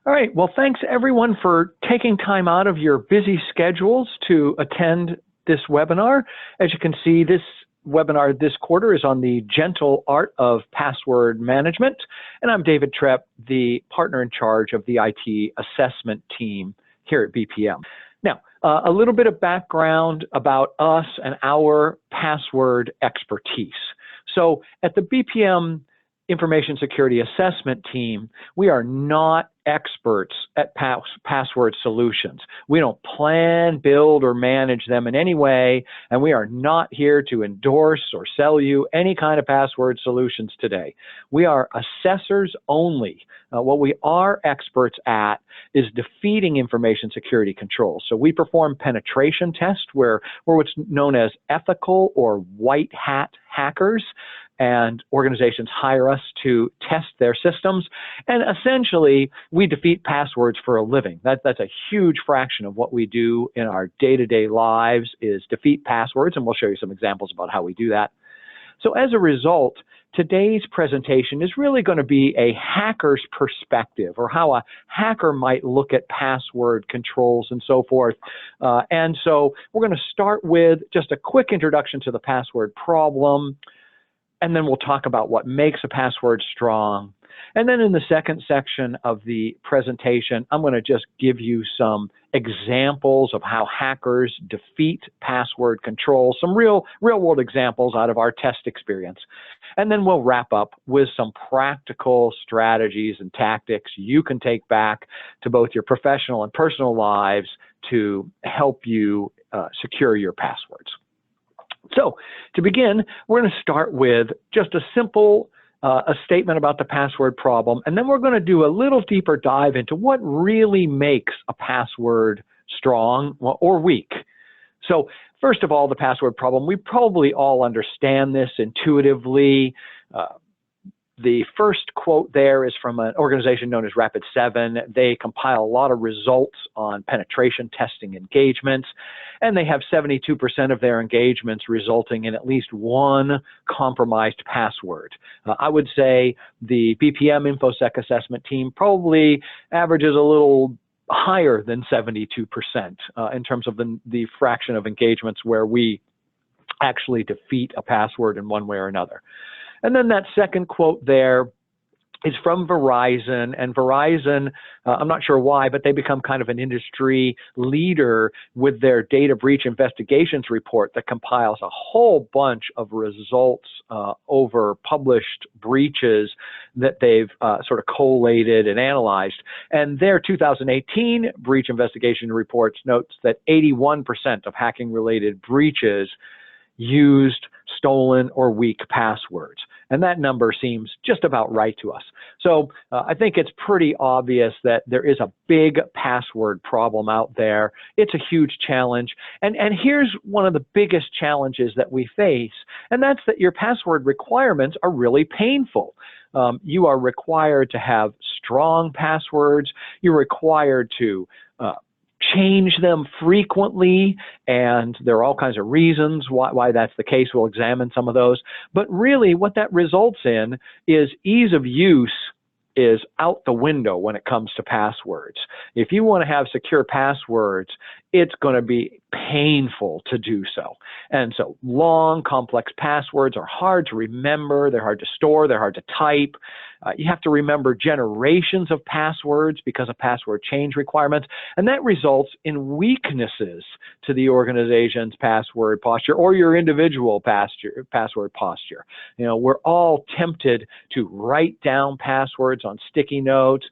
All right, well, thanks everyone for taking time out of your busy schedules to attend this webinar. As you can see, this webinar this quarter is on the gentle art of password management, and I'm David Trepp, the partner in charge of the IT assessment team here at BPM. Now, a little bit of background about us and our password expertise. So at the BPM Information Security Assessment Team, we are not experts at password solutions. We don't plan, build, or manage them in any way, and we are not here to endorse or sell you any kind of password solutions today. We are assessors only. What we are experts at is defeating information security controls. So we perform penetration tests where what's known as ethical or white hat hackers, and organizations hire us to test their systems, and essentially we defeat passwords for a living. That's a huge fraction of what we do in our day-to-day lives is defeat passwords, and we'll show you some examples about how we do that. So as a result, today's presentation is really going to be a hacker's perspective, or how a hacker might look at password controls and so forth. And so we're going to start with just a quick introduction to the password problem, and then we'll talk about what makes a password strong. And then in the second section of the presentation, I'm going to just give you some examples of how hackers defeat password control, some real-world examples out of our test experience. And then we'll wrap up with some practical strategies and tactics you can take back to both your professional and personal lives to help you secure your passwords. So to begin, we're going to start with just a simple a statement about the password problem, and then we're going to do a little deeper dive into what really makes a password strong or weak. So first of all, the password problem, we probably all understand this intuitively. The first quote there is from an organization known as Rapid7. They compile a lot of results on penetration testing engagements, and they have 72% of their engagements resulting in at least one compromised password. I would say the BPM InfoSec assessment team probably averages a little higher than 72% in terms of the fraction of engagements where we actually defeat a password in one way or another. And then that second quote there is from Verizon, and Verizon, I'm not sure why, but they become kind of an industry leader with their data breach investigations report that compiles a whole bunch of results over published breaches that they've sort of collated and analyzed. And their 2018 breach investigation reports notes that 81% of hacking-related breaches used stolen or weak passwords. And that number seems just about right to us. So I think it's pretty obvious that there is a big password problem out there. It's a huge challenge. And here's one of the biggest challenges that we face, and that's that your password requirements are really painful. You are required to have strong passwords. You're required to change them frequently, and there are all kinds of reasons why that's the case. We'll examine some of those. But really what that results in is ease of use is out the window when it comes to passwords. If you want to have secure passwords, it's going to be painful to do so. And so long, complex passwords are hard to remember, they're hard to store, they're hard to type. You have to remember generations of passwords because of password change requirements, and that results in weaknesses to the organization's password posture or your individual password posture. You know, we're all tempted to write down passwords on sticky notes.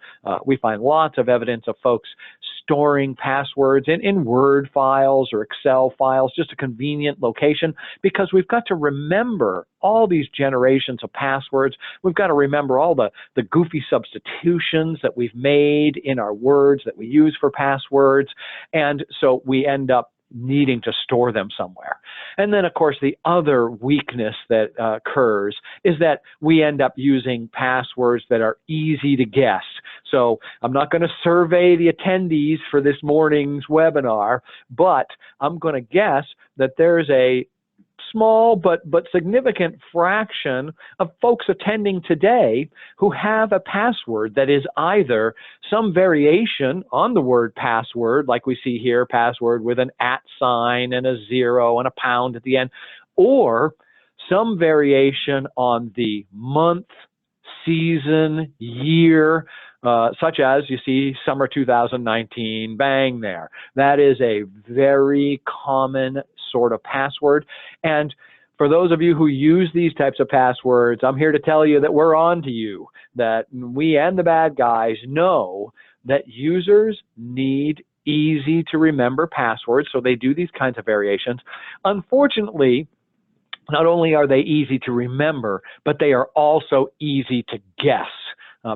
We find lots of evidence of folks storing passwords in Word files or Excel files, just a convenient location, because we've got to remember all these generations of passwords. We've got to remember all the goofy substitutions that we've made in our words that we use for passwords, and so we end up needing to store them somewhere. And then, of course, the other weakness that occurs is that we end up using passwords that are easy to guess. So I'm not going to survey the attendees for this morning's webinar, but I'm going to guess that there's a small but significant fraction of folks attending today who have a password that is either some variation on the word password, like we see here, password with an @ sign and a 0 and a pound at the end, or some variation on the month, season, year, such as you see summer 2019, bang there. That is a very common sort of password. And for those of you who use these types of passwords, I'm here to tell you that we're on to you, that we and the bad guys know that users need easy to remember passwords, so they do these kinds of variations. Unfortunately, not only are they easy to remember, but they are also easy to guess.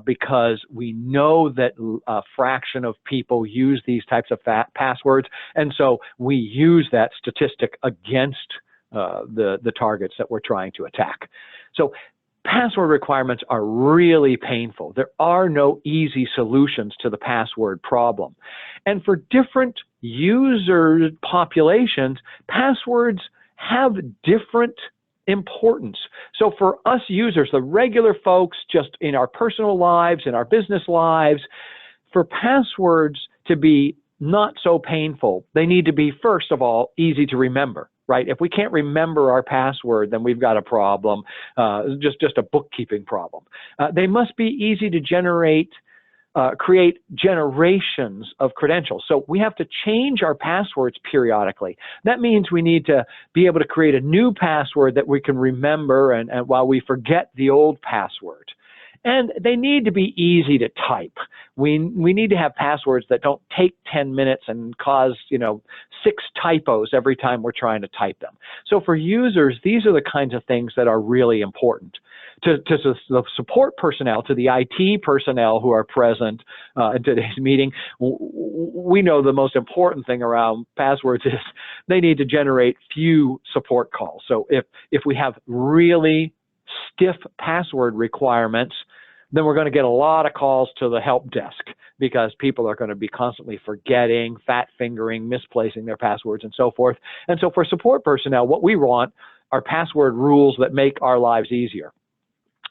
Because we know that a fraction of people use these types of passwords, and so we use that statistic against the targets that we're trying to attack. So password requirements are really painful. There are no easy solutions to the password problem. And for different user populations, passwords have different importance. So for us users, the regular folks, just in our personal lives, in our business lives, for passwords to be not so painful, they need to be, first of all, easy to remember, right? If we can't remember our password, then we've got a problem, just a bookkeeping problem. They must be easy to create generations of credentials. So we have to change our passwords periodically. That means we need to be able to create a new password that we can remember and while we forget the old password. And they need to be easy to type. We need to have passwords that don't take 10 minutes and cause, 6 typos every time we're trying to type them. So for users, these are the kinds of things that are really important. To the support personnel, to the IT personnel who are present in today's meeting, we know the most important thing around passwords is they need to generate few support calls. So if we have really stiff password requirements, then we're going to get a lot of calls to the help desk because people are going to be constantly forgetting, fat-fingering, misplacing their passwords, and so forth. And so for support personnel, what we want are password rules that make our lives easier.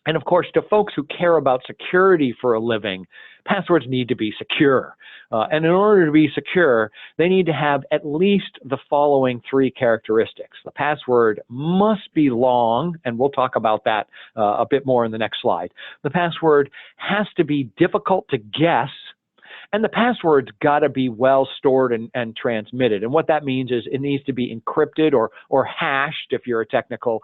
And of course, to folks who care about security for a living, passwords need to be secure. And in order to be secure, they need to have at least the following 3 characteristics. The password must be long, and we'll talk about that a bit more in the next slide. The password has to be difficult to guess, and the password's got to be well stored and transmitted. And what that means is it needs to be encrypted or hashed if you're a technical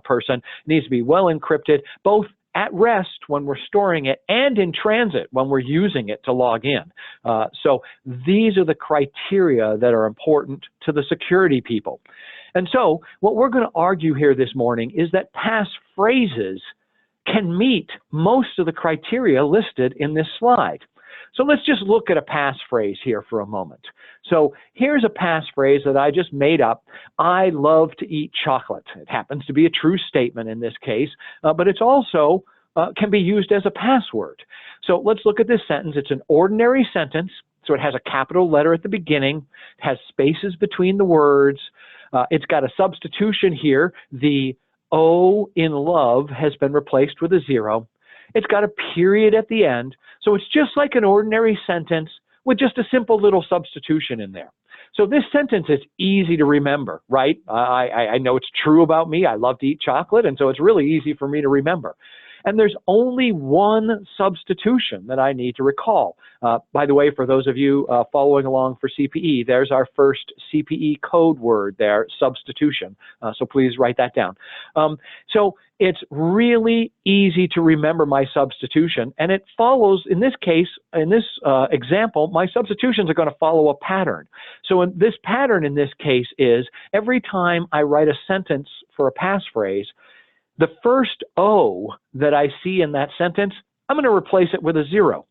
person. It needs to be well encrypted, both at rest when we're storing it and in transit when we're using it to log in. So these are the criteria that are important to the security people. And so what we're going to argue here this morning is that passphrases can meet most of the criteria listed in this slide. So let's just look at a passphrase here for a moment. So here's a passphrase that I just made up. I love to eat chocolate. It happens to be a true statement in this case, but it's also can be used as a password. So let's look at this sentence. It's an ordinary sentence, so it has a capital letter at the beginning. It has spaces between the words. It's got a substitution here. The O in love has been replaced with a 0. It's got a period at the end. So it's just like an ordinary sentence with just a simple little substitution in there. So this sentence is easy to remember, right? I know it's true about me. I love to eat chocolate, and so it's really easy for me to remember. And there's only one substitution that I need to recall. By the way, for those of you following along for CPE, there's our first CPE code word there, substitution. So please write that down. So it's really easy to remember my substitution, and it follows, in this case, in this example, my substitutions are going to follow a pattern. So this pattern in this case is every time I write a sentence for a passphrase, the first O that I see in that sentence, I'm going to replace it with a 0.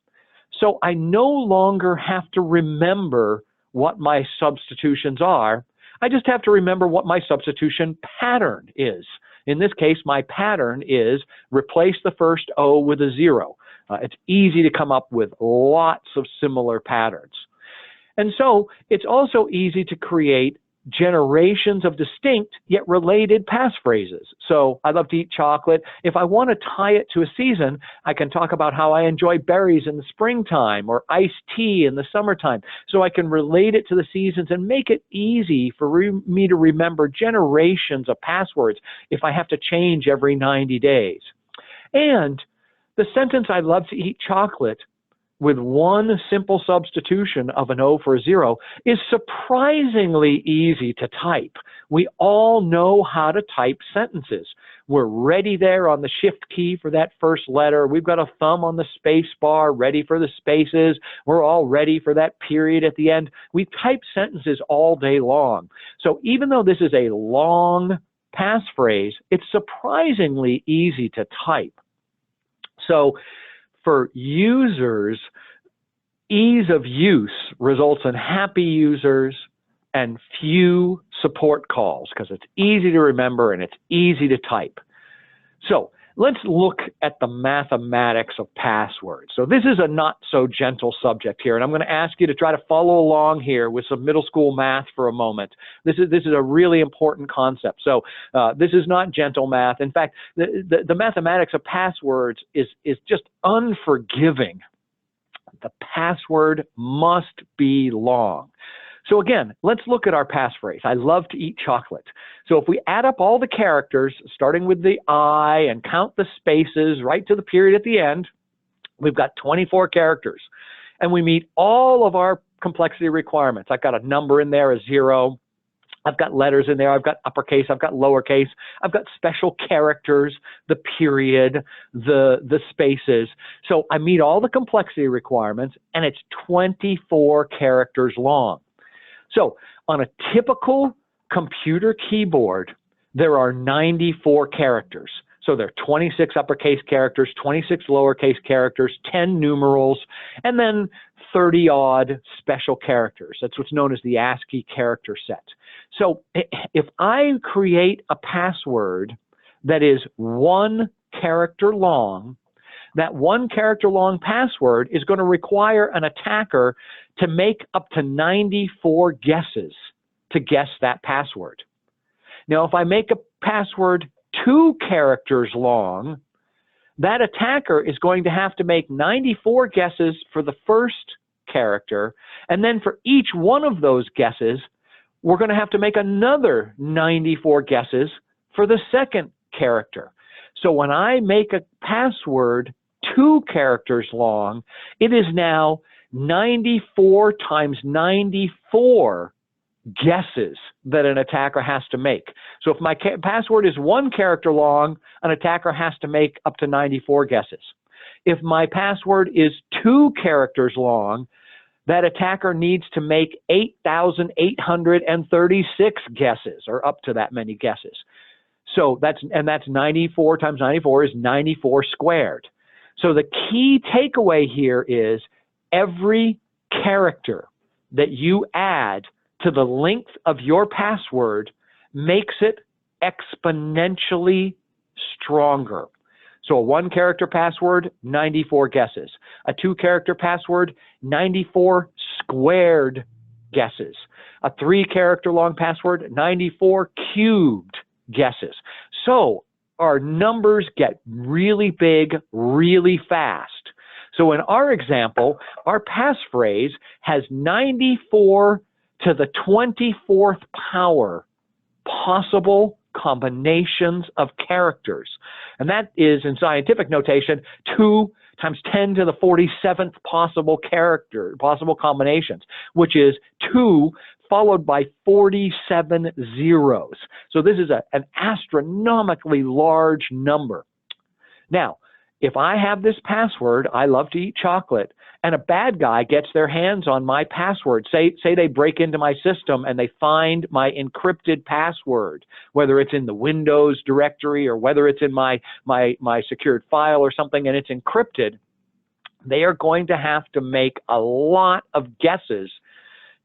So I no longer have to remember what my substitutions are. I just have to remember what my substitution pattern is. In this case, my pattern is replace the first O with a 0. It's easy to come up with lots of similar patterns. And so it's also easy to create generations of distinct yet related passphrases. So I love to eat chocolate. If I want to tie it to a season, I can talk about how I enjoy berries in the springtime or iced tea in the summertime. So I can relate it to the seasons and make it easy for me to remember generations of passwords if I have to change every 90 days. And the sentence, I love to eat chocolate, with one simple substitution of an O for a 0, is surprisingly easy to type. We all know how to type sentences. We're ready there on the shift key for that first letter. We've got a thumb on the space bar, ready for the spaces. We're all ready for that period at the end. We type sentences all day long. So even though this is a long passphrase, it's surprisingly easy to type. So for users, ease of use results in happy users and few support calls because it's easy to remember and it's easy to type. So let's look at the mathematics of passwords. So this is a not so gentle subject here, and I'm going to ask you to try to follow along here with some middle school math for a moment. This is a really important concept. So this is not gentle math. In fact, the mathematics of passwords is just unforgiving. The password must be long. So again, let's look at our passphrase. I love to eat chocolate. So if we add up all the characters, starting with the I, and count the spaces right to the period at the end, we've got 24 characters. And we meet all of our complexity requirements. I've got a number in there, a 0. I've got letters in there. I've got uppercase. I've got lowercase. I've got special characters, the period, the spaces. So I meet all the complexity requirements, and it's 24 characters long. So on a typical computer keyboard, there are 94 characters. So there are 26 uppercase characters, 26 lowercase characters, 10 numerals, and then 30-odd special characters. That's what's known as the ASCII character set. So if I create a password that is 1 character long, that 1 character long password is going to require an attacker to make up to 94 guesses to guess that password. Now, if I make a password 2 characters long, that attacker is going to have to make 94 guesses for the first character, and then for each one of those guesses, we're going to have to make another 94 guesses for the second character. So when I make a password 2 characters long, it is now 94 times 94 guesses that an attacker has to make. So if my password is 1 character long, an attacker has to make up to 94 guesses. If my password is 2 characters long, that attacker needs to make 8,836 guesses, or up to that many guesses. So that's 94 times 94 is 94 squared. So the key takeaway here is every character that you add to the length of your password makes it exponentially stronger. So a 1 character password, 94 guesses. A 2 character password, 94 squared guesses. A 3 character long password, 94 cubed guesses. So our numbers get really big, really fast. So in our example, our passphrase has 94 to the 24th power possible combinations of characters. And that is, in scientific notation, 2 times 10 to the 47th possible combinations, which is 2 followed by 47 zeros. So this is an astronomically large number. Now, if I have this password, I love to eat chocolate, and a bad guy gets their hands on my password, say they break into my system and they find my encrypted password, whether it's in the Windows directory or whether it's in my secured file or something, and it's encrypted, they are going to have to make a lot of guesses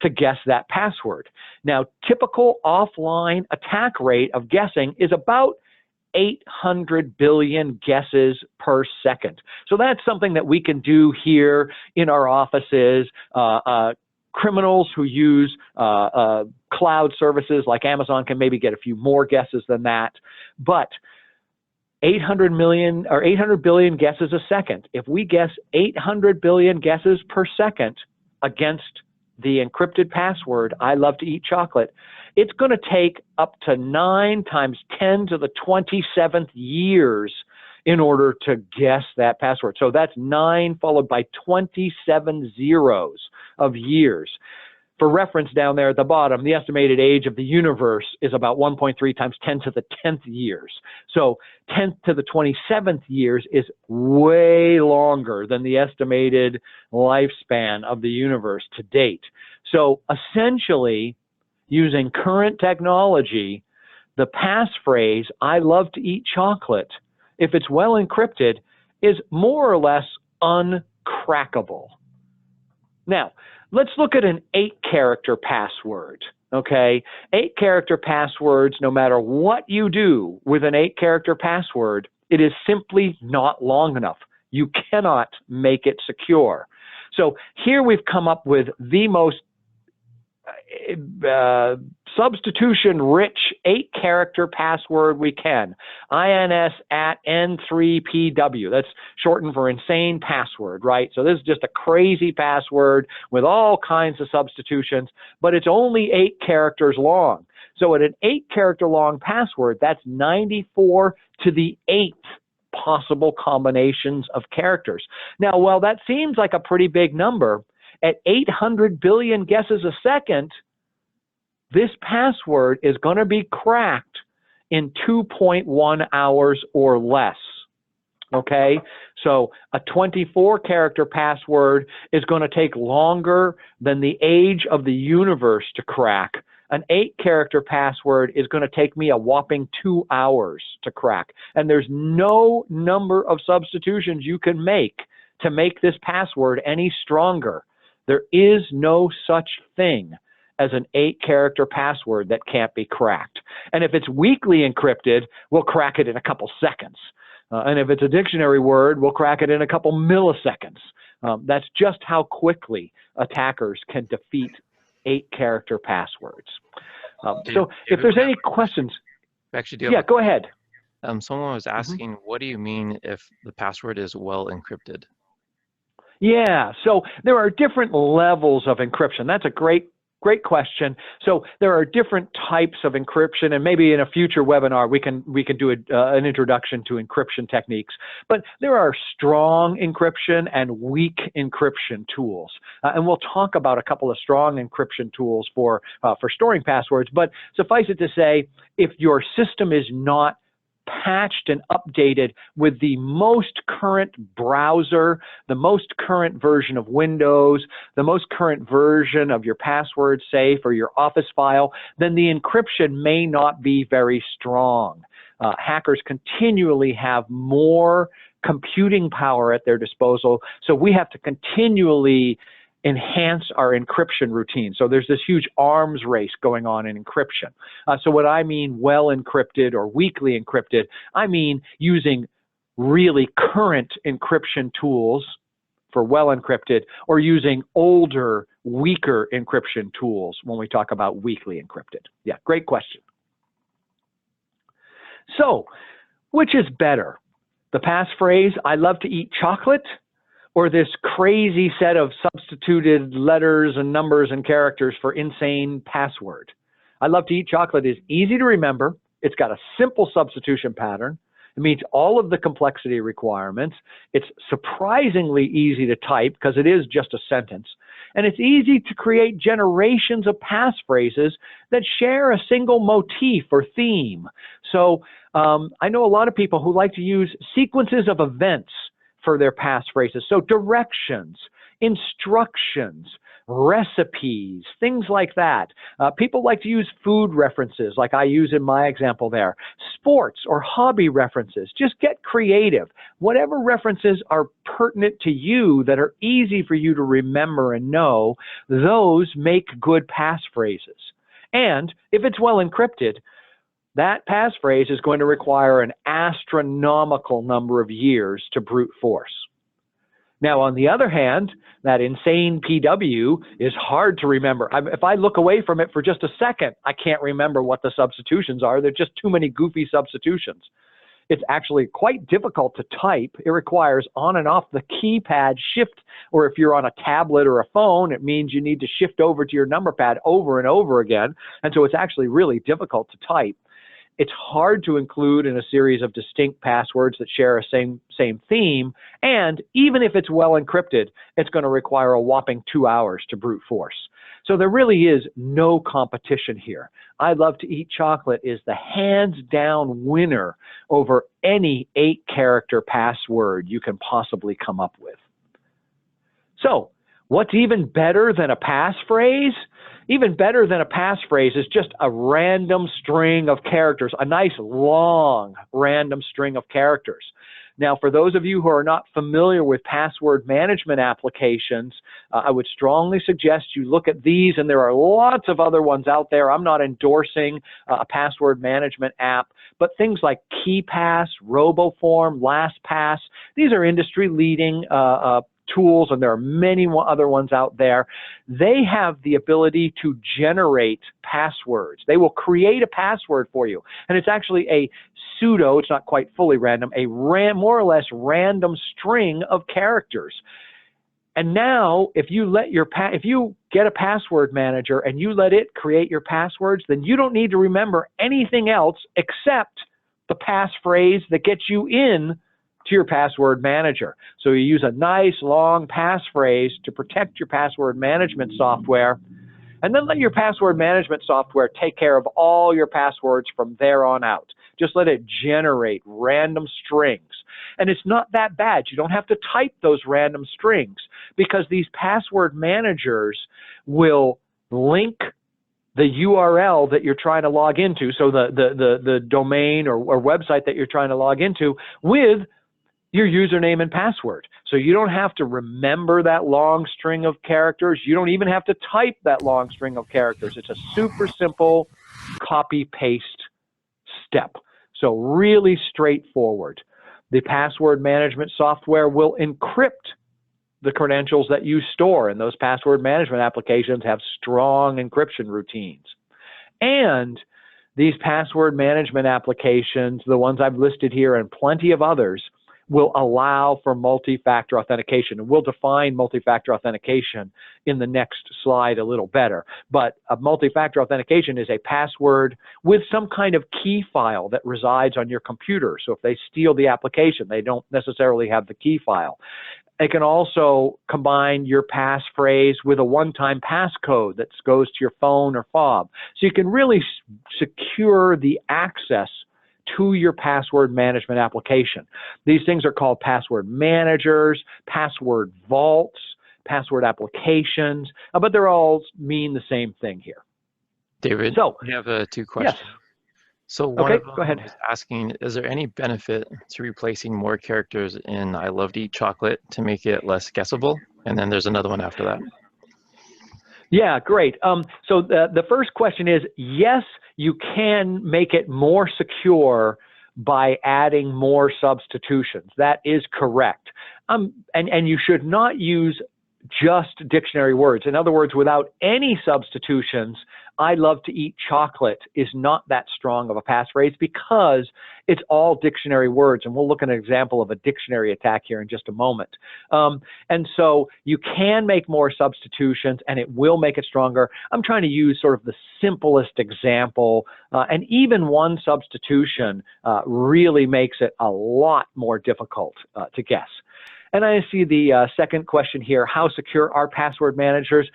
to guess that password. Now, typical offline attack rate of guessing is about 800 billion guesses per second. So that's something that we can do here in our offices. criminals who use cloud services like Amazon can maybe get a few more guesses than that. But 800 million or 800 billion guesses a second. If we guess 800 billion guesses per second against the encrypted password, I love to eat chocolate, it's going to take up to 9 times 10 to the 27th years in order to guess that password. So that's 9 followed by 27 zeros of years. For reference down there at the bottom, the estimated age of the universe is about 1.3 times 10 to the 10th years. So 10th to the 27th years is way longer than the estimated lifespan of the universe to date. So essentially, using current technology, the passphrase, I love to eat chocolate, if it's well encrypted, is more or less uncrackable. Now, let's look at an 8-character password, okay? 8-character passwords, no matter what you do with an 8-character password, it is simply not long enough. You cannot make it secure. So here we've come up with the most substitution-rich 8-character password we can. INS@N3PW. That's shortened for insane password, right? So this is just a crazy password with all kinds of substitutions, but it's only 8 characters long. So at an 8-character long password, that's 94 to the 8th possible combinations of characters. Now, while that seems like a pretty big number, at 800 billion guesses a second, this password is going to be cracked in 2.1 hours or less. Okay, so a 24-character password is going to take longer than the age of the universe to crack. An 8-character password is going to take me a whopping 2 hours to crack. And there's no number of substitutions you can make to make this password any stronger. There is no such thing as an 8-character password that can't be cracked. And if it's weakly encrypted, we'll crack it in a couple seconds. And if it's a dictionary word, we'll crack it in a couple milliseconds. That's just how quickly attackers can defeat 8-character passwords. So if there's any questions, Actually, go ahead. Someone was asking, what do you mean if the password is well encrypted? Yeah, so there are different levels of encryption. That's a great question. So there are different types of encryption, and maybe in a future webinar we can do an introduction to encryption techniques. But there are strong encryption and weak encryption tools, and we'll talk about a couple of strong encryption tools for storing passwords. But suffice it to say, if your system is not patched and updated with the most current browser, the most current version of Windows, the most current version of your password safe or your Office file, then the encryption may not be very strong. Hackers continually have more computing power at their disposal, so we have to continually enhance our encryption routine. So there's this huge arms race going on in encryption. So what I mean well encrypted or weakly encrypted, I mean using really current encryption tools for well encrypted, or using older, weaker encryption tools when we talk about weakly encrypted. Yeah, great question. So, which is better? The passphrase, I love to eat chocolate, or this crazy set of substituted letters and numbers and characters for insane password? I love to eat chocolate is easy to remember. It's got a simple substitution pattern. It meets all of the complexity requirements. It's surprisingly easy to type because it is just a sentence. And it's easy to create generations of passphrases that share a single motif or theme. So I know a lot of people who like to use sequences of events for their passphrases. So directions, instructions, recipes, things like that. People like to use food references like I use in my example there. Sports or hobby references. Just get creative. Whatever references are pertinent to you that are easy for you to remember and know, those make good passphrases. And if it's well encrypted, that passphrase is going to require an astronomical number of years to brute force. Now, on the other hand, that insane PW is hard to remember. If I look away from it for just a second, I can't remember what the substitutions are. There are just too many goofy substitutions. It's actually quite difficult to type. It requires on and off the keypad shift, or if you're on a tablet or a phone, it means you need to shift over to your number pad over and over again. And so it's actually really difficult to type. It's hard to include in a series of distinct passwords that share a same theme, and even if it's well encrypted, it's going to require a whopping 2 hours to brute force. So there really is no competition here. I Love to Eat Chocolate is the hands-down winner over any 8-character password you can possibly come up with. So, what's even better than a passphrase? Even better than a passphrase is just a random string of characters, a nice long random string of characters. Now, for those of you who are not familiar with password management applications, I would strongly suggest you look at these, and there are lots of other ones out there. I'm not endorsing a password management app, but things like KeePass, RoboForm, LastPass, these are industry-leading tools, and there are many other ones out there. They have the ability to generate passwords. They will create a password for you, and it's actually a pseudo, it's not quite fully random, a more or less random string of characters. And now, if you get a password manager and you let it create your passwords, then you don't need to remember anything else except the passphrase that gets you in to your password manager. So you use a nice long passphrase to protect your password management software, and then let your password management software take care of all your passwords from there on out. Just let it generate random strings. And it's not that bad. You don't have to type those random strings, because these password managers will link the URL that you're trying to log into, so the domain or website that you're trying to log into, with your username and password. So you don't have to remember that long string of characters. You don't even have to type that long string of characters. It's a super simple copy-paste step. So really straightforward. The password management software will encrypt the credentials that you store, and those password management applications have strong encryption routines. And these password management applications, the ones I've listed here and plenty of others, will allow for multi-factor authentication. And we'll define multi-factor authentication in the next slide a little better. But a multi-factor authentication is a password with some kind of key file that resides on your computer. So if they steal the application, they don't necessarily have the key file. It can also combine your passphrase with a one-time passcode that goes to your phone or fob. So you can really secure the access to your password management application. These things are called password managers, password vaults, password applications, but they're all mean the same thing here. David, so we have 2 questions. Yes. So one Okay, of them go ahead. is asking, is there any benefit to replacing more characters in I Love to Eat Chocolate to make it less guessable? And then there's another one after that. Yeah, great. So the first question is, yes, you can make it more secure by adding more substitutions. That is correct. And you should not use just dictionary words. In other words, without any substitutions, I Love to Eat Chocolate is not that strong of a passphrase, because it's all dictionary words. And we'll look at an example of a dictionary attack here in just a moment. And so you can make more substitutions, and it will make it stronger. I'm trying to use sort of the simplest example, and even one substitution really makes it a lot more difficult to guess. And I see the second question here, how secure are password managers?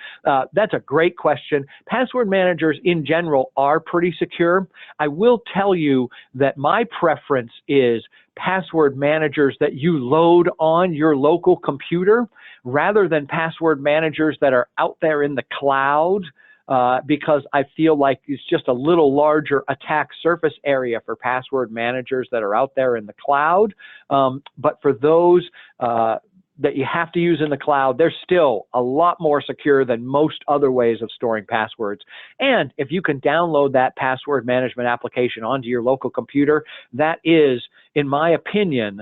That's a great question. Password managers in general are pretty secure. I will tell you that my preference is password managers that you load on your local computer rather than password managers that are out there in the cloud. Because I feel like it's just a little larger attack surface area for password managers that are out there in the cloud. But for those that you have to use in the cloud, they're still a lot more secure than most other ways of storing passwords. And if you can download that password management application onto your local computer, that is, in my opinion,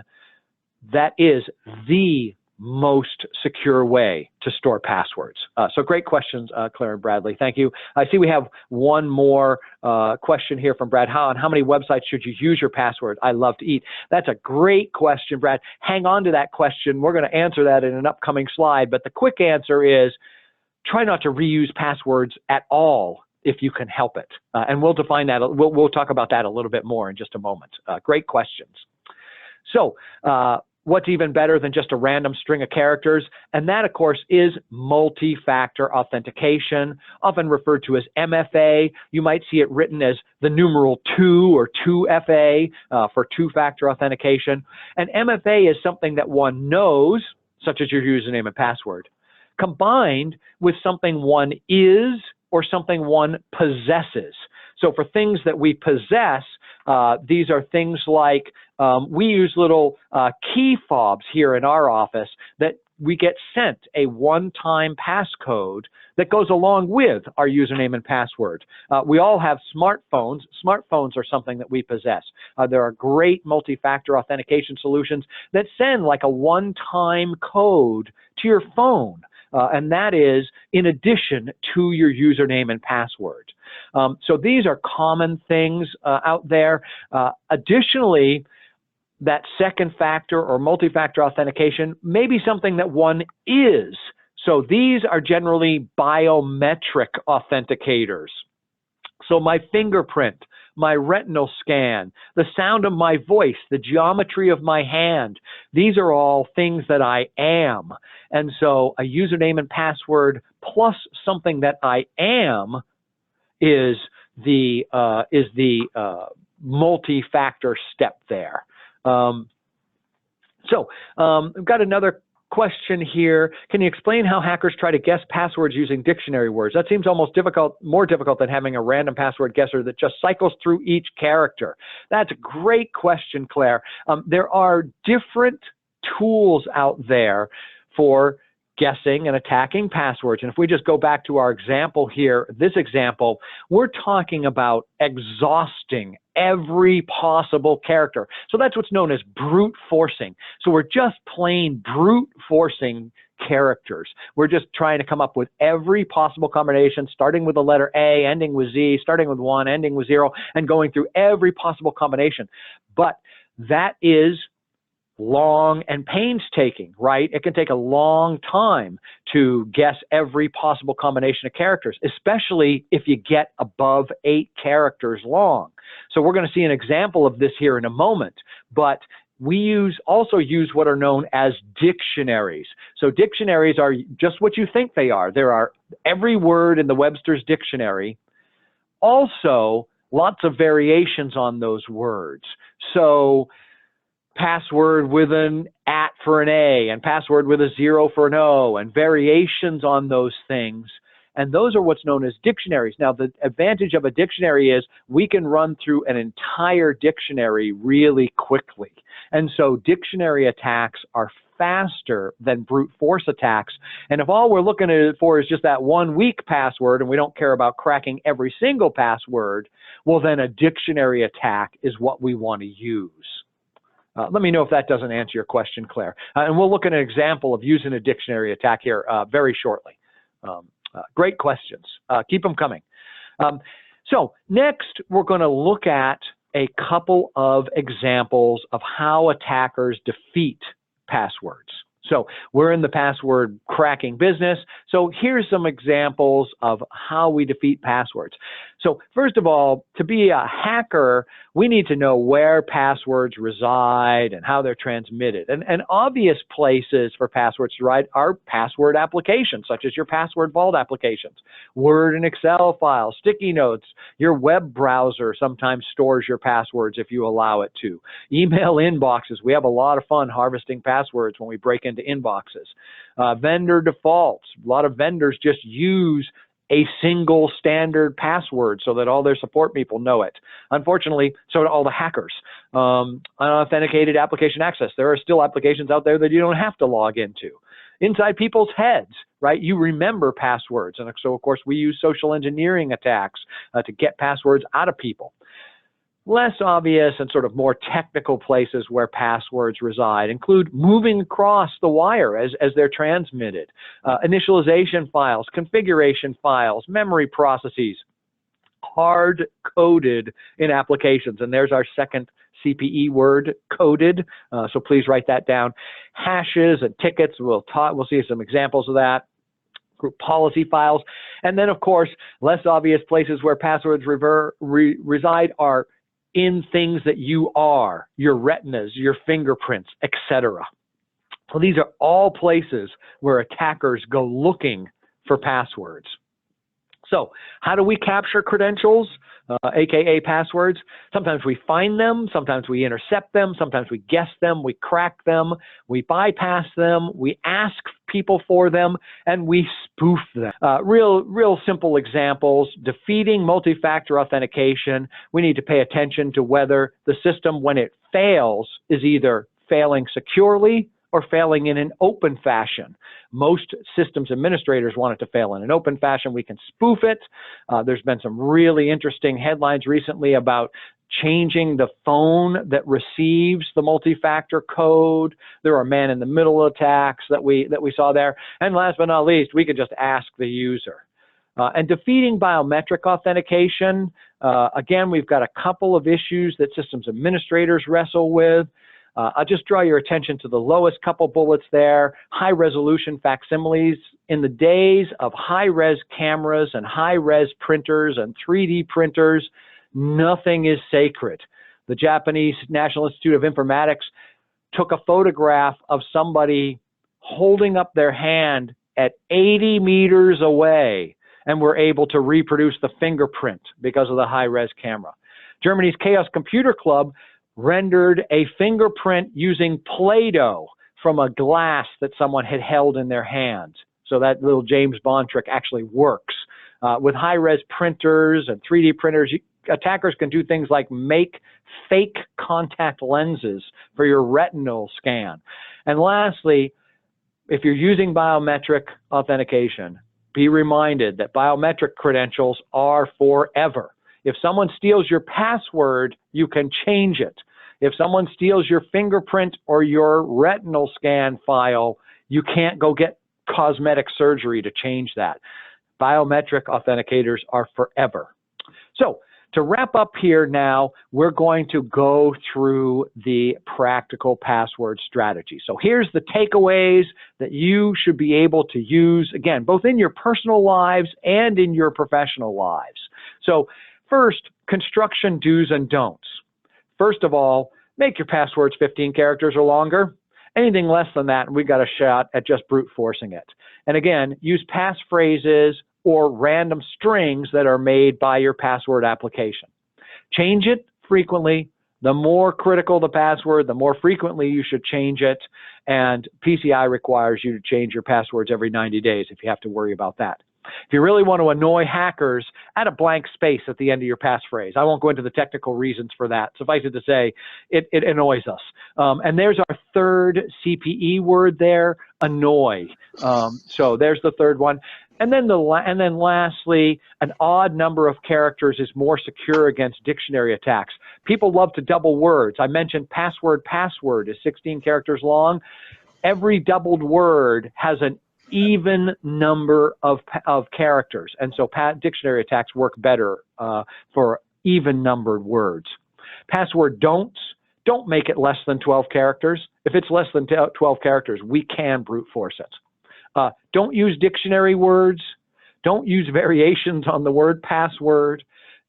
that is the most secure way to store passwords? So great questions, Claire and Bradley. Thank you. I see we have one more question here from Brad. On how many websites should you use your password? I love to eat. That's a great question, Brad. Hang on to that question. We're going to answer that in an upcoming slide. But the quick answer is try not to reuse passwords at all if you can help it. And we'll define that. We'll talk about that a little bit more in just a moment. Great questions. So what's even better than just a random string of characters? And that, of course, is multi-factor authentication, often referred to as MFA. You might see it written as the numeral 2 or 2FA for two-factor authentication. And MFA is something that one knows, such as your username and password, combined with something one is or something one possesses. So for things that we possess, these are things like we use little key fobs here in our office that we get sent a one-time passcode that goes along with our username and password. We all have smartphones. Smartphones are something that we possess. There are great multi-factor authentication solutions that send like a one-time code to your phone. And that is in addition to your username and password. So these are common things out there. Additionally, that second factor or multi-factor authentication may be something that one is. So these are generally biometric authenticators. So my fingerprint, my retinal scan, the sound of my voice, the geometry of my hand, these are all things that I am. And so a username and password plus something that I am is the multi-factor step there. I've got another question here. Can you explain how hackers try to guess passwords using dictionary words? That seems almost more difficult than having a random password guesser that just cycles through each character. That's a great question, Claire. There are different tools out there for guessing and attacking passwords. And if we just go back to our example here, this example, we're talking about exhausting every possible character. So that's what's known as brute forcing. So we're just plain brute forcing characters. We're just trying to come up with every possible combination, starting with the letter A, ending with Z, starting with 1, ending with 0, and going through every possible combination. But that is long and painstaking, right? It can take a long time to guess every possible combination of characters, especially if you get above 8 characters long. So we're going to see an example of this here in a moment, but we also use what are known as dictionaries. So dictionaries are just what you think they are. There are every word in the Webster's dictionary, also lots of variations on those words. So password with an @ for an A, and password with a 0 for an O, and variations on those things. And those are what's known as dictionaries. Now, the advantage of a dictionary is we can run through an entire dictionary really quickly. And so dictionary attacks are faster than brute force attacks. And if all we're looking for is just that one weak password and we don't care about cracking every single password, well, then a dictionary attack is what we want to use. Let me know if that doesn't answer your question, Claire. And we'll look at an example of using a dictionary attack here very shortly. Great questions. Keep them coming. So next, we're going to look at a couple of examples of how attackers defeat passwords. So we're in the password cracking business. So here's some examples of how we defeat passwords. So first of all, to be a hacker, we need to know where passwords reside and how they're transmitted. And obvious places for passwords to reside are password applications, such as your password vault applications, Word and Excel files, sticky notes. Your web browser sometimes stores your passwords if you allow it to. Email inboxes. We have a lot of fun harvesting passwords when we break into inboxes. Vendor defaults. A lot of vendors just use a single standard password so that all their support people know it. Unfortunately, so do all the hackers. Unauthenticated application access. There are still applications out there that you don't have to log into. Inside people's heads, right? You remember passwords. And so, of course, we use social engineering attacks to get passwords out of people. Less obvious and sort of more technical places where passwords reside include moving across the wire as they're transmitted, initialization files, configuration files, memory processes, hard-coded in applications. And there's our second CPE word, coded. So please write that down. Hashes and tickets, we'll see some examples of that. Group policy files. And then, of course, less obvious places where passwords reside are in things that you are, your retinas, your fingerprints, etc. So these are all places where attackers go looking for passwords. So how do we capture credentials, aka passwords? Sometimes we find them, sometimes we intercept them, sometimes we guess them, we crack them, we bypass them, we ask people for them, and we spoof them. Real simple examples: defeating multi-factor authentication. We need to pay attention to whether the system, when it fails, is either failing securely or failing in an open fashion. Most systems administrators want it to fail in an open fashion. We can spoof it. There's been some really interesting headlines recently about changing the phone that receives the multi-factor code. There are man-in-the-middle attacks that we saw there. And last but not least, we can just ask the user. And defeating biometric authentication, again, we've got a couple of issues that systems administrators wrestle with. I'll just draw your attention to the lowest couple bullets there. High-resolution facsimiles. In the days of high-res cameras and high-res printers and 3D printers, nothing is sacred. The Japanese National Institute of Informatics took a photograph of somebody holding up their hand at 80 meters away and were able to reproduce the fingerprint because of the high-res camera. Germany's Chaos Computer Club rendered a fingerprint using Play-Doh from a glass that someone had held in their hands. So that little James Bond trick actually works. With high-res printers and 3D printers, attackers can do things like make fake contact lenses for your retinal scan. And lastly, if you're using biometric authentication, be reminded that biometric credentials are forever. If someone steals your password, you can change it. If someone steals your fingerprint or your retinal scan file, you can't go get cosmetic surgery to change that. Biometric authenticators are forever. So to wrap up here now, we're going to go through the practical password strategy. So here's the takeaways that you should be able to use, again, both in your personal lives and in your professional lives. So first, construction do's and don'ts. First of all, make your passwords 15 characters or longer. Anything less than that, we got a shot at just brute forcing it. And again, use passphrases or random strings that are made by your password application. Change it frequently. The more critical the password, the more frequently you should change it. And PCI requires you to change your passwords every 90 days if you have to worry about that. If you really want to annoy hackers, add a blank space at the end of your passphrase. I won't go into the technical reasons for that. Suffice it to say, it annoys us. And there's our third CPE word there, annoy. So there's the third one. And then lastly, an odd number of characters is more secure against dictionary attacks. People love to double words. I mentioned password is 16 characters long. Every doubled word has an even number of characters, and so dictionary attacks work better for even numbered words. Password don't make it less than 12 characters. If it's less than 12 characters, we can brute force it. Don't use dictionary words. Don't use variations on the word password.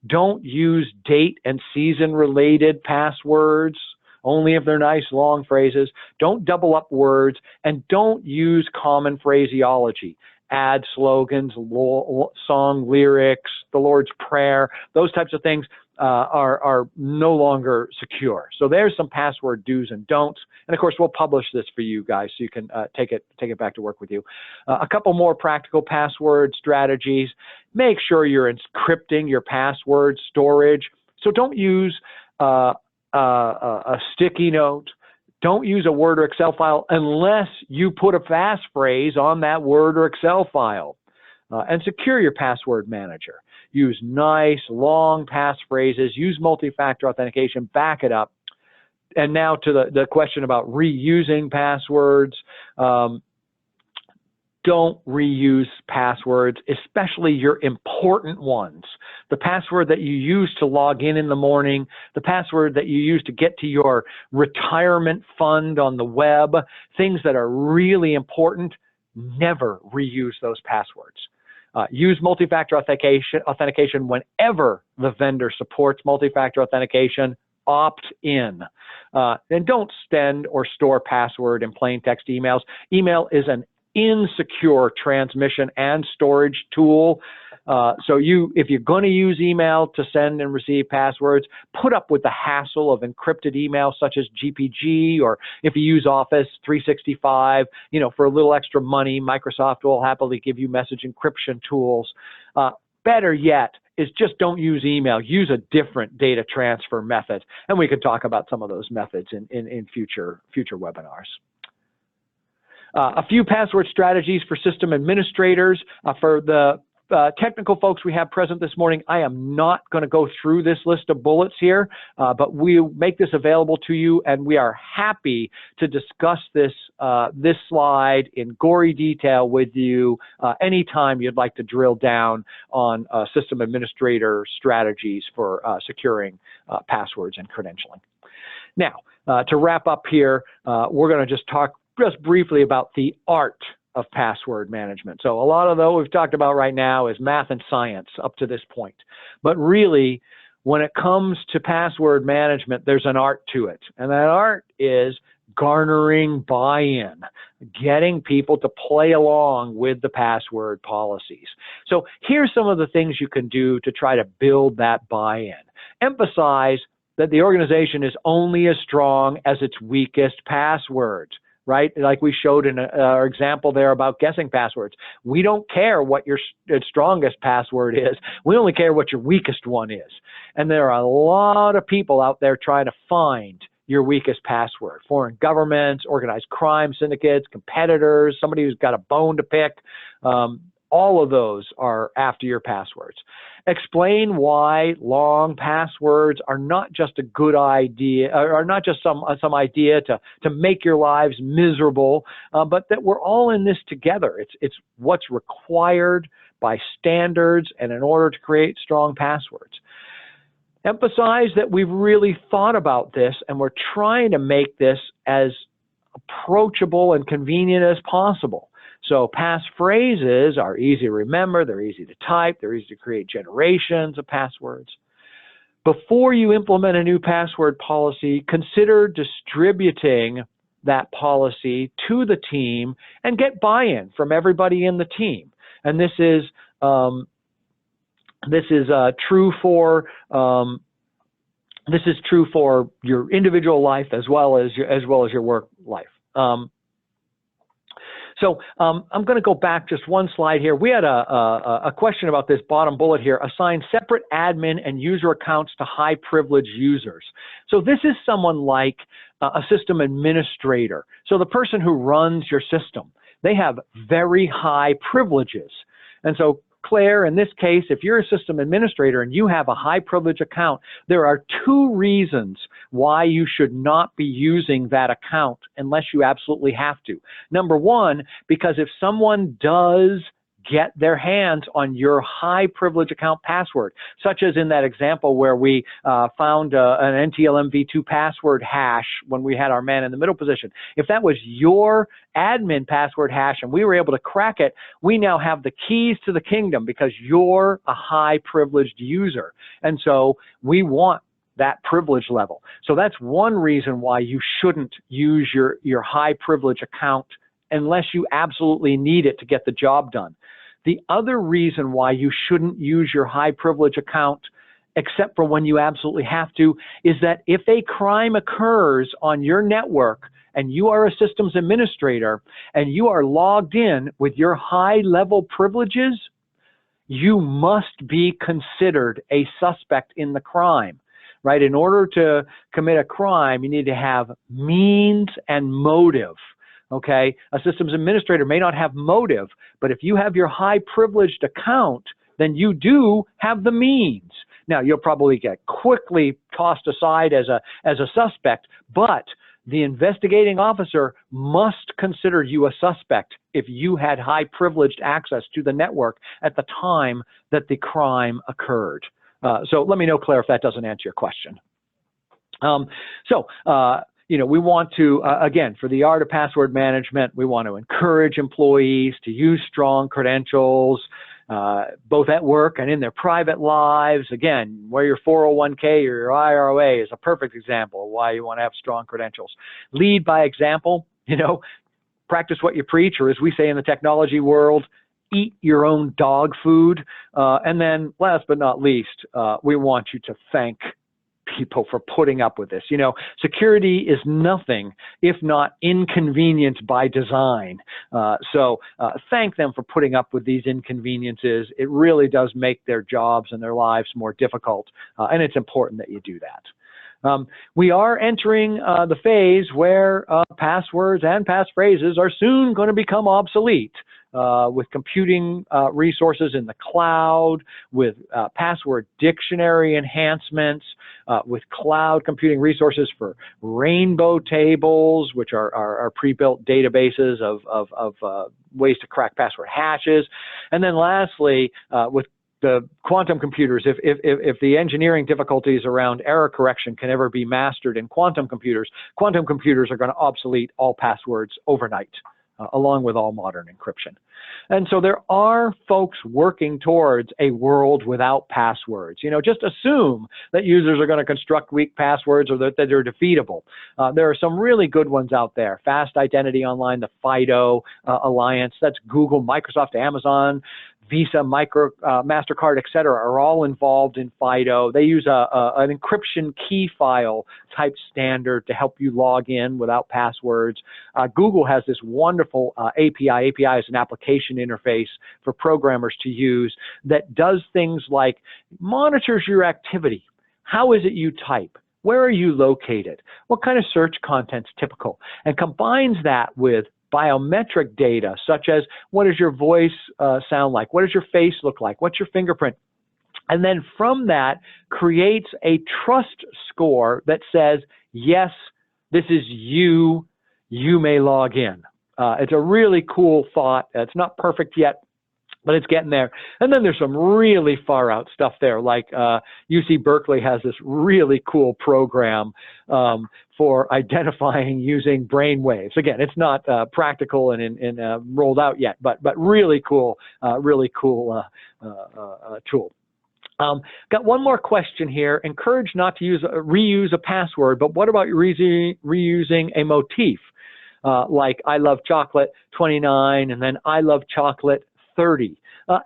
Don't use date and season related passwords. Only if they're nice long phrases. Don't double up words, and don't use common phraseology. Add slogans, song lyrics, the Lord's Prayer, those types of things are no longer secure. So there's some password do's and don'ts. And of course, we'll publish this for you guys so you can take it back to work with you. A couple more practical password strategies. Make sure you're encrypting your password storage. So don't use a sticky note. Don't use a Word or Excel file unless you put a passphrase on that Word or Excel file. And secure your password manager. Use nice, long passphrases. Use multi-factor authentication. Back it up. And now to the question about reusing passwords. Don't reuse passwords, especially your important ones. The password that you use to log in the morning, the password that you use to get to your retirement fund on the web, things that are really important, never reuse those passwords. Use multi-factor authentication whenever the vendor supports multi-factor authentication. Opt in. And don't send or store password in plain text emails. Email is an insecure transmission and storage tool. So if you're going to use email to send and receive passwords, put up with the hassle of encrypted email such as GPG, or if you use Office 365, for a little extra money, Microsoft will happily give you message encryption tools. Better yet is just don't use email. Use a different data transfer method. And we can talk about some of those methods in future webinars. A few password strategies for system administrators. For the technical folks we have present this morning, I am not going to go through this list of bullets here, but we'll make this available to you, and we are happy to discuss this slide in gory detail with you anytime you'd like to drill down on system administrator strategies for securing passwords and credentialing. Now, to wrap up here, we're going to just talk briefly about the art of password management. So a lot of what we've talked about right now is math and science up to this point. But really, when it comes to password management, there's an art to it. And that art is garnering buy-in, getting people to play along with the password policies. So here's some of the things you can do to try to build that buy-in. Emphasize that the organization is only as strong as its weakest passwords. Right? Like we showed in our example there about guessing passwords. We don't care what your strongest password is. We only care what your weakest one is. And there are a lot of people out there trying to find your weakest password. Foreign governments, organized crime syndicates, competitors, somebody who's got a bone to pick. All of those are after your passwords. Explain why long passwords are not just a good idea, or not just some idea to make your lives miserable, but that we're all in this together. It's what's required by standards and in order to create strong passwords. Emphasize that we've really thought about this and we're trying to make this as approachable and convenient as possible. So passphrases are easy to remember, they're easy to type, they're easy to create generations of passwords. Before you implement a new password policy, consider distributing that policy to the team and get buy-in from everybody in the team. And this is true for your individual life as well as your work life. So I'm going to go back just one slide here. We had a question about this bottom bullet here. Assign separate admin and user accounts to high privilege users. So this is someone like a system administrator. So the person who runs your system, they have very high privileges. And so Claire, in this case, if you're a system administrator and you have a high privilege account, there are two reasons why you should not be using that account unless you absolutely have to. Number one, because if someone does get their hands on your high privilege account password, such as in that example where we found an NTLM-v2 password hash when we had our man in the middle position. If that was your admin password hash and we were able to crack it, we now have the keys to the kingdom because you're a high privileged user. And so we want that privilege level. So that's one reason why you shouldn't use your high privilege account unless you absolutely need it to get the job done. The other reason why you shouldn't use your high privilege account, except for when you absolutely have to, is that if a crime occurs on your network and you are a systems administrator and you are logged in with your high level privileges, you must be considered a suspect in the crime. Right? In order to commit a crime, you need to have means and motive. okay? A systems administrator may not have motive, but if you have your high privileged account, then you do have the means. Now, you'll probably get quickly tossed aside as a suspect, but the investigating officer must consider you a suspect if you had high privileged access to the network at the time that the crime occurred. So let me know, Claire, if that doesn't answer your question. We want to, again, for the art of password management, we want to encourage employees to use strong credentials, both at work and in their private lives. Again, where your 401k or your IRA is a perfect example of why you want to have strong credentials. Lead by example, practice what you preach, or as we say in the technology world, eat your own dog food. And then last but not least, we want you to thank people for putting up with this. Security is nothing if not inconvenient by design. So thank them for putting up with these inconveniences. It really does make their jobs and their lives more difficult, and it's important that you do that. We are entering the phase where passwords and passphrases are soon going to become obsolete. With computing resources in the cloud, with password dictionary enhancements, with cloud computing resources for rainbow tables, which are pre-built databases of ways to crack password hashes. And then lastly, with the quantum computers, if the engineering difficulties around error correction can ever be mastered in quantum computers are going to obsolete all passwords overnight, along with all modern encryption. And so there are folks working towards a world without passwords. Just assume that users are going to construct weak passwords or that they're defeatable. There are some really good ones out there. Fast Identity Online, the FIDO Alliance, that's Google, Microsoft, Amazon, Visa, MasterCard, et cetera, are all involved in FIDO. They use an encryption key file type standard to help you log in without passwords. Google has this wonderful API. API is an application interface for programmers to use that does things like monitors your activity. How is it you type? Where are you located? What kind of search content's typical? And combines that with biometric data, such as what does your voice sound like? What does your face look like? What's your fingerprint? And then from that creates a trust score that says, yes, this is you, you may log in. It's a really cool thought. It's not perfect yet, but it's getting there. And then there's some really far out stuff there, like UC Berkeley has this really cool program for identifying using brain waves. Again, it's not practical and rolled out yet, but really cool tool. Got one more question here. Encourage not to reuse a password, but what about reusing a motif? Like I love chocolate 29 and then I love chocolate 30.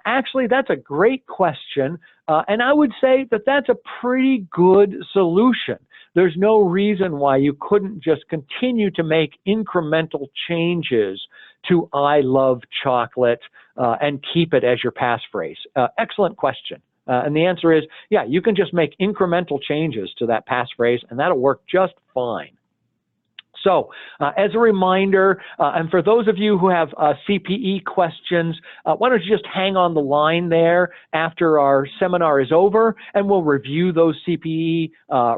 Actually, that's a great question, and I would say that that's a pretty good solution. There's no reason why you couldn't just continue to make incremental changes to I love chocolate and keep it as your passphrase. Excellent question. And the answer is, yeah, you can just make incremental changes to that passphrase, and that'll work just fine. So as a reminder, and for those of you who have CPE questions, why don't you just hang on the line there after our seminar is over, and we'll review those CPE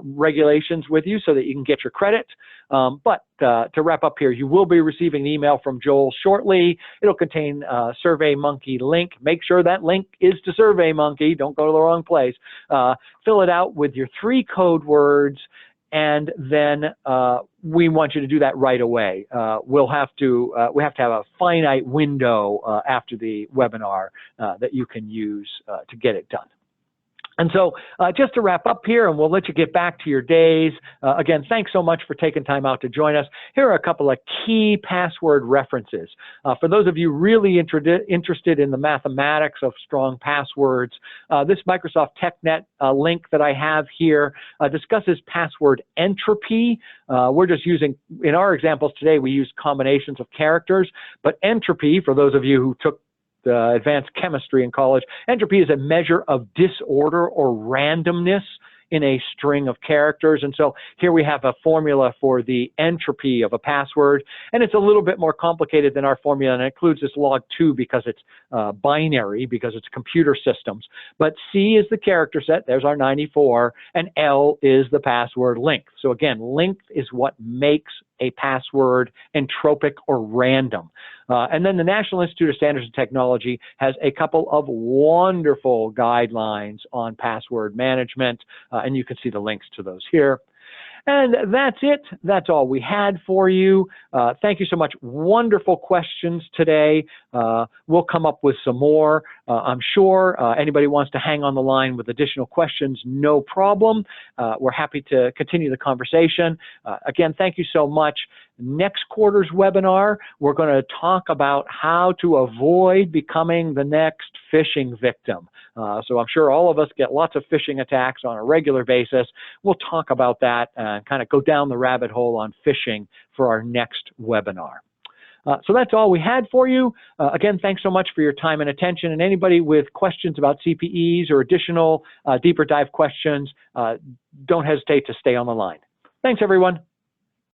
regulations with you so that you can get your credit. But to wrap up here, you will be receiving an email from Joel shortly. It'll contain a SurveyMonkey link. Make sure that link is to SurveyMonkey. Don't go to the wrong place. Fill it out with your 3 code words. And then we want you to do that right away. We have to have a finite window after the webinar that you can use to get it done. And so just to wrap up here, and we'll let you get back to your days. Again, thanks so much for taking time out to join us. Here are a couple of key password references. For those of you really interested in the mathematics of strong passwords, this Microsoft TechNet link that I have here discusses password entropy. We're just using, in our examples today, we use combinations of characters, but entropy, for those of you who took advanced chemistry in college, entropy is a measure of disorder or randomness in a string of characters. And so here we have a formula for the entropy of a password, and it's a little bit more complicated than our formula, and it includes this log 2 because it's binary, because it's computer systems. But C is the character set, there's our 94, and L is the password length. So again, length is what makes a password entropic or random. And then the National Institute of Standards and Technology has a couple of wonderful guidelines on password management, and you can see the links to those here. And that's it. That's all we had for you. Thank you so much. Wonderful questions today. We'll come up with some more, I'm sure. Anybody wants to hang on the line with additional questions, no problem. We're happy to continue the conversation. Again, thank you so much. Next quarter's webinar, we're going to talk about how to avoid becoming the next phishing victim. So I'm sure all of us get lots of phishing attacks on a regular basis. We'll talk about that and kind of go down the rabbit hole on phishing for our next webinar. So that's all we had for you. Again, thanks so much for your time and attention. And anybody with questions about CPEs or additional deeper dive questions, don't hesitate to stay on the line. Thanks, everyone.